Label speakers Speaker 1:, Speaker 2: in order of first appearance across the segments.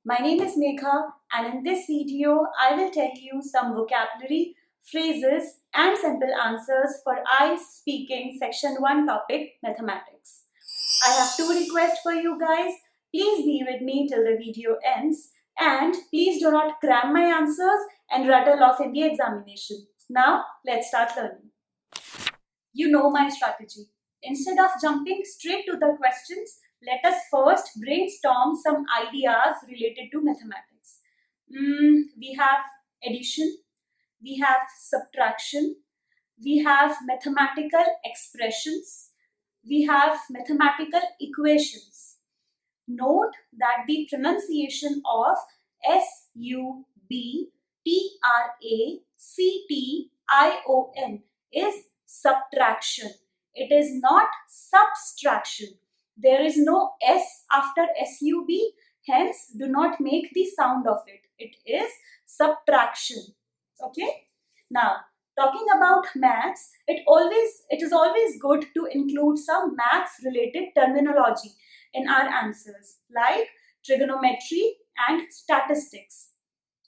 Speaker 1: My name is Megha, and in this video, I will tell you some vocabulary, phrases, and simple answers for IELTS Speaking Section 1 topic Mathematics. I have two requests for you guys. Please be with me till the video ends, and please do not cram my answers and rattle off in the examination. Now, let's start learning. You know my strategy. Instead of jumping straight to the questions, let us first brainstorm some ideas related to mathematics. We have addition, we have subtraction, we have mathematical expressions, we have mathematical equations. Note that the pronunciation of subtraction is subtraction. It is not subtraction. There is no S after sub, hence do not make the sound of it. It is subtraction. Okay? Now, talking about maths, it is always good to include some maths related terminology in our answers, like trigonometry and statistics.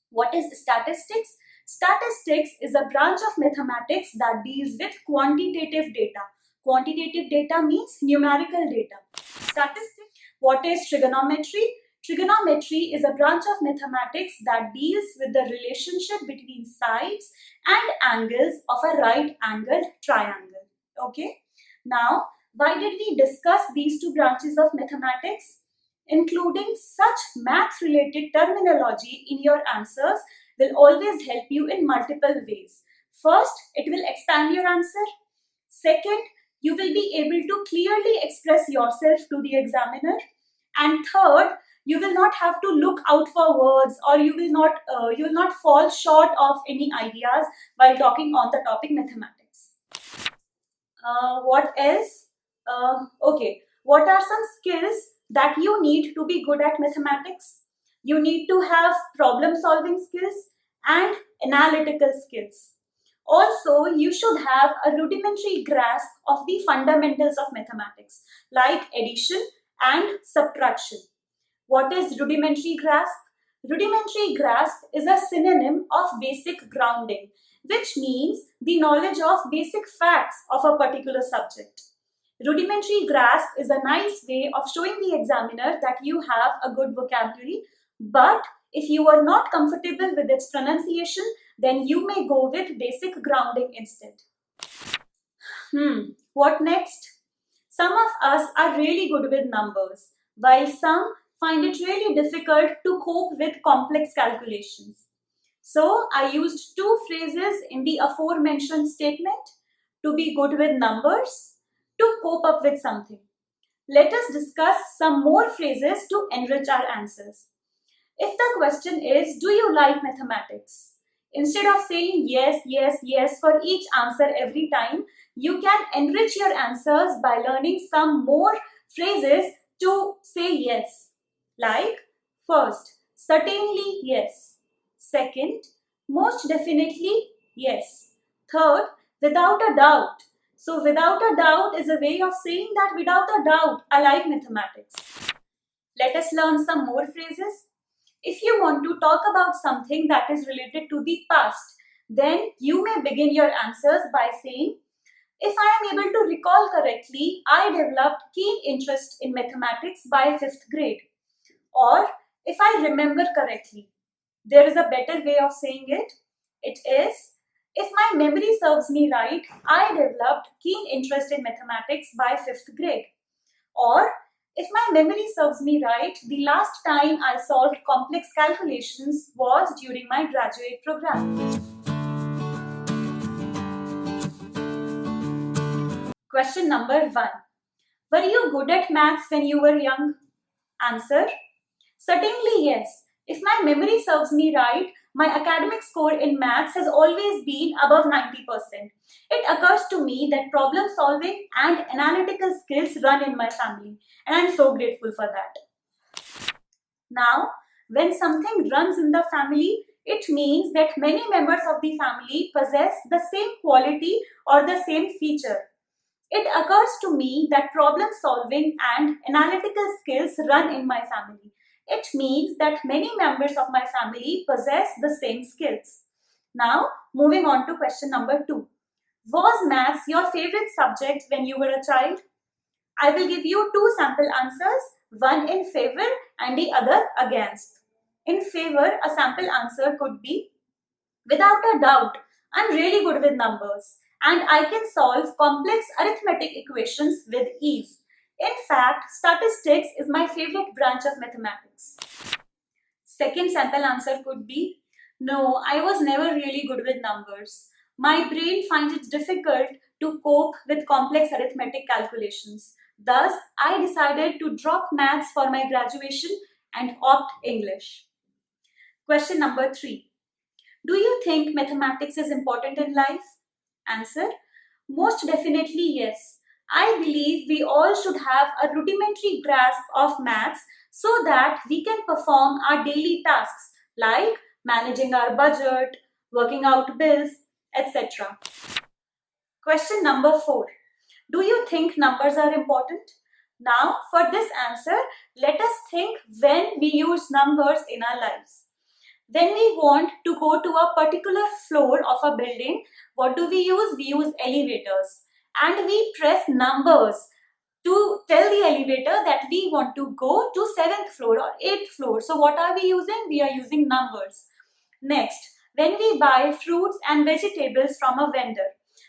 Speaker 1: What is statistics? Statistics is a branch of mathematics that deals with quantitative data. Quantitative data means numerical data. Statistics. What is trigonometry? Trigonometry is a branch of mathematics that deals with the relationship between sides and angles of a right-angled triangle. Okay. Now, why did we discuss these two branches of mathematics? Including such maths-related terminology in your answers will always help you in multiple ways. First, it will expand your answer. Second, you will be able to clearly express yourself to the examiner. And third, you will not have to look out for words, or you will not fall short of any ideas while talking on the topic mathematics. What else? Okay, what are some skills that you need to be good at mathematics? You need to have problem solving skills and analytical skills. Also, you should have a rudimentary grasp of the fundamentals of mathematics, like addition and subtraction. What is rudimentary grasp? Rudimentary grasp is a synonym of basic grounding, which means the knowledge of basic facts of a particular subject. Rudimentary grasp is a nice way of showing the examiner that you have a good vocabulary, but if you are not comfortable with its pronunciation, then you may go with basic grounding instead. What next? Some of us are really good with numbers, while some find it really difficult to cope with complex calculations. So I used two phrases in the aforementioned statement: to be good with numbers, to cope up with something. Let us discuss some more phrases to enrich our answers. If the question is, do you like mathematics? Instead of saying yes, yes, yes for each answer every time, you can enrich your answers by learning some more phrases to say yes. Like, first, certainly yes. Second, most definitely yes. Third, without a doubt. So without a doubt is a way of saying that without a doubt, I like mathematics. Let us learn some more phrases. If you want to talk about something that is related to the past, then you may begin your answers by saying, if I am able to recall correctly, I developed keen interest in mathematics by 5th grade. Or, if I remember correctly. There is a better way of saying it. It is, if my memory serves me right, I developed keen interest in mathematics by 5th grade. Or, if my memory serves me right, the last time I solved complex calculations was during my graduate program. Question number 1. Were you good at maths when you were young? Answer: certainly yes. If my memory serves me right, my academic score in maths has always been above 90%. It occurs to me that problem solving and analytical skills run in my family, and I'm so grateful for that. Now, when something runs in the family, it means that many members of the family possess the same quality or the same feature. It occurs to me that problem solving and analytical skills run in my family, It means that many members of my family possess the same skills. Now, moving on to question number 2. Was maths your favorite subject when you were a child? I will give you 2 sample answers, one in favor and the other against. In favor, a sample answer could be, without a doubt, I'm really good with numbers and I can solve complex arithmetic equations with ease. In fact, statistics is my favorite branch of mathematics. Second sample answer could be, no, I was never really good with numbers. My brain finds it difficult to cope with complex arithmetic calculations. Thus, I decided to drop maths for my graduation and opt English. Question number 3. Do you think mathematics is important in life? Answer: most definitely yes. I believe we all should have a rudimentary grasp of maths so that we can perform our daily tasks like managing our budget, working out bills, etc. Question number 4. Do you think numbers are important? Now, for this answer, let us think when we use numbers in our lives. When we want to go to a particular floor of a building, what do we use? We use elevators. And we press numbers to tell the elevator that we want to go to 7th floor or 8th floor. So what are we using? We are using numbers. Next, when we buy fruits and vegetables from a vendor,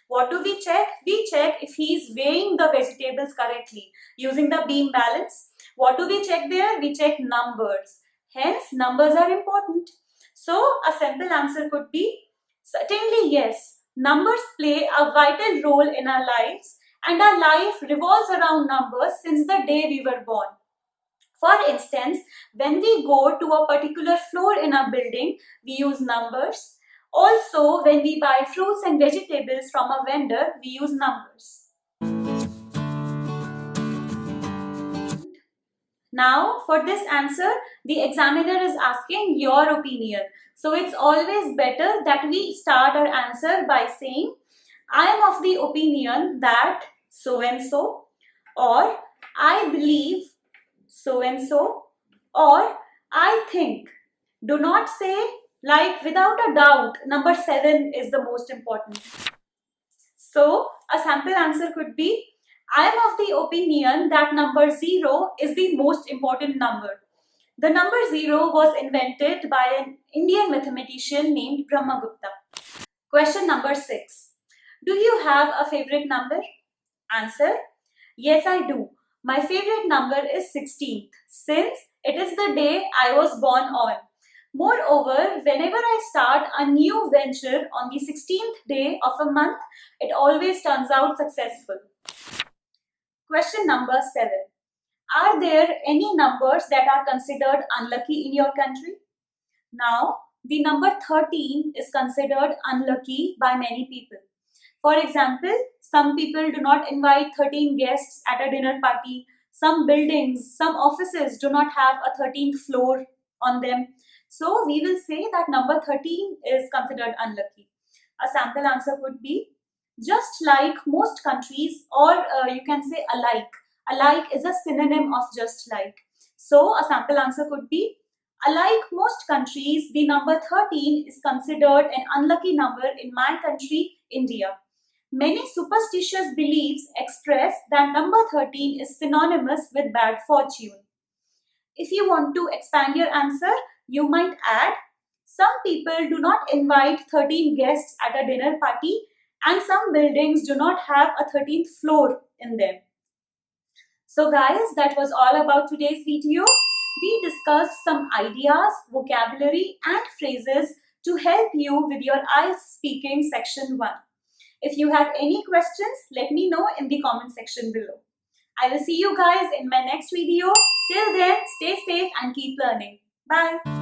Speaker 1: what do we check? We check if he is weighing the vegetables correctly using the beam balance. What do we check there? We check numbers. Hence, numbers are important. So, a simple answer could be, certainly yes. Numbers play a vital role in our lives and our life revolves around numbers since the day we were born. For instance, when we go to a particular floor in a building, we use numbers. Also, when we buy fruits and vegetables from a vendor, we use numbers. Now, for this answer, the examiner is asking your opinion. So, it's always better that we start our answer by saying, I am of the opinion that so and so, or I believe so and so, or I think. Do not say like without a doubt, number 7 is the most important. So, a sample answer could be, I am of the opinion that number 0 is the most important number. The number 0 was invented by an Indian mathematician named Brahmagupta. Question number 6. Do you have a favorite number? Answer: yes, I do. My favorite number is 16th since it is the day I was born on. Moreover, whenever I start a new venture on the 16th day of a month, it always turns out successful. Question number 7. Are there any numbers that are considered unlucky in your country? Now, the number 13 is considered unlucky by many people. For example, some people do not invite 13 guests at a dinner party. Some buildings, some offices do not have a 13th floor on them. So, we will say that number 13 is considered unlucky. A sample answer would be, just like most countries, or you can say alike. Alike is a synonym of just like. So, a sample answer could be, unlike most countries, the number 13 is considered an unlucky number in my country, India. Many superstitious beliefs express that number 13 is synonymous with bad fortune. If you want to expand your answer, you might add, some people do not invite 13 guests at a dinner party and some buildings do not have a 13th floor in them. So guys, that was all about today's video. We discussed some ideas, vocabulary and phrases to help you with your IELTS speaking section 1. If you have any questions, let me know in the comment section below. I will see you guys in my next video. Till then, stay safe and keep learning. Bye.